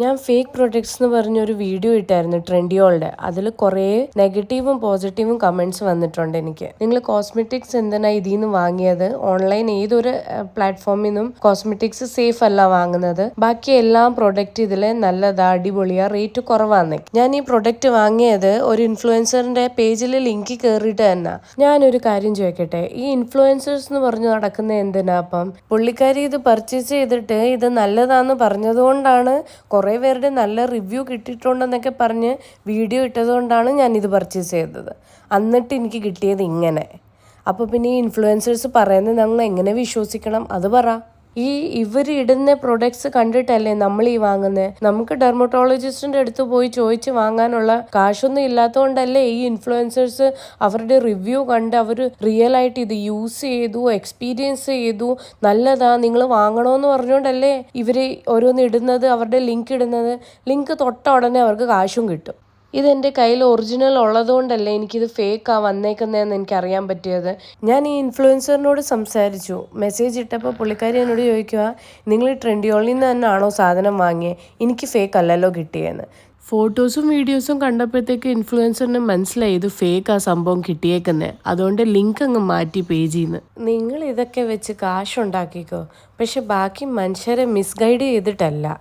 ഞാൻ fake products എന്ന് പറഞ്ഞൊരു വീഡിയോ ഇട്ടായിരുന്നു ട്രെൻഡിയോളുടെ. അതിൽ കുറേ നെഗറ്റീവും പോസിറ്റീവും കമൻറ്റ്സ് വന്നിട്ടുണ്ട് എനിക്ക്. നിങ്ങൾ കോസ്മെറ്റിക്സ് എന്തിനാ ഇതിൽ നിന്ന് വാങ്ങിയത്? ഓൺലൈൻ ഏതൊരു പ്ലാറ്റ്ഫോമിൽ നിന്നും കോസ്മെറ്റിക്സ് സേഫ് അല്ല വാങ്ങുന്നത്. ബാക്കി എല്ലാം പ്രൊഡക്റ്റ് ഇതിൽ നല്ലതാ, അടിപൊളിയാ, റേറ്റ് കുറവാന്ന്. ഞാൻ ഈ പ്രൊഡക്റ്റ് വാങ്ങിയത് ഒരു ഇൻഫ്ലുവൻസറിന്റെ പേജിൽ ലിങ്ക് കയറിയിട്ട് തന്നെ. ഞാനൊരു കാര്യം ചോദിക്കട്ടെ, ഈ ഇൻഫ്ലുവൻസേഴ്സ് എന്ന് പറഞ്ഞു നടക്കുന്ന എന്തിനാ? അപ്പം പുള്ളിക്കാരി ഇത് പർച്ചേസ് ചെയ്തിട്ട് ഇത് നല്ലതാന്ന് പറഞ്ഞതുകൊണ്ടാണ്, കുറേ പേരുടെ നല്ല റിവ്യൂ കിട്ടിയിട്ടുണ്ടെന്നൊക്കെ പറഞ്ഞ് വീഡിയോ ഇട്ടതുകൊണ്ടാണ് ഞാനിത് പർച്ചേസ് ചെയ്തത്. എന്നിട്ട് എനിക്ക് കിട്ടിയത് ഇങ്ങനെ. അപ്പോൾ പിന്നെ ഈ ഇൻഫ്ലുവൻസേഴ്സ് പറയുന്നത് ഞങ്ങൾ എങ്ങനെ വിശ്വസിക്കണം? അത് പറ. ഇവർ ഇടുന്ന പ്രൊഡക്ട്സ് കണ്ടിട്ടല്ലേ നമ്മൾ ഈ വാങ്ങുന്നത്. നമുക്ക് ഡെർമറ്റോളജിസ്റ്റിൻ്റെ അടുത്ത് പോയി ചോദിച്ച് വാങ്ങാനുള്ള കാശൊന്നും ഇല്ലാത്തതുകൊണ്ടല്ലേ ഈ ഇൻഫ്ലുവൻസേഴ്സ് അവരുടെ റിവ്യൂ കണ്ട് അവർ റിയൽ ആയിട്ട് ഇത് യൂസ് ചെയ്തു, എക്സ്പീരിയൻസ് ചെയ്തു, നല്ലതാ, നിങ്ങൾ വാങ്ങണമെന്ന് പറഞ്ഞുകൊണ്ടല്ലേ ഇവർ ഓരോന്ന് ഇടുന്നത്, അവരുടെ ലിങ്ക് ഇടുന്നത്. ലിങ്ക് തൊട്ട ഉടനെ അവർക്ക് കാശും കിട്ടും. ഇതെൻ്റെ കയ്യിൽ ഒറിജിനൽ ഉള്ളതുകൊണ്ടല്ലേ എനിക്കിത് ഫേക്കാ വന്നേക്കുന്നതെന്ന് എനിക്കറിയാൻ പറ്റിയത്. ഞാൻ ഈ ഇൻഫ്ലുവൻസറിനോട് സംസാരിച്ചു. മെസ്സേജ് ഇട്ടപ്പോൾ പുള്ളിക്കാരി എന്നോട് ചോദിക്കുക, നിങ്ങൾ ഈ ട്രെൻഡിയോളിൽ നിന്ന് തന്നെ ആണോ സാധനം വാങ്ങിയത്? എനിക്ക് ഫേക്ക് അല്ലല്ലോ കിട്ടിയെന്ന്. ഫോട്ടോസും വീഡിയോസും കണ്ടപ്പോഴത്തേക്ക് ഇൻഫ്ലുവൻസറിന് മനസ്സിലായി ഇത് ഫേക്ക് ആ സംഭവം കിട്ടിയേക്കുന്നത്. അതുകൊണ്ട് ലിങ്ക് അങ്ങ് മാറ്റി പേജിൽ നിന്ന്. നിങ്ങൾ ഇതൊക്കെ വെച്ച് കാശുണ്ടാക്കിക്കോ, പക്ഷെ ബാക്കി മനുഷ്യരെ മിസ്ഗൈഡ് ചെയ്തിട്ടല്ല.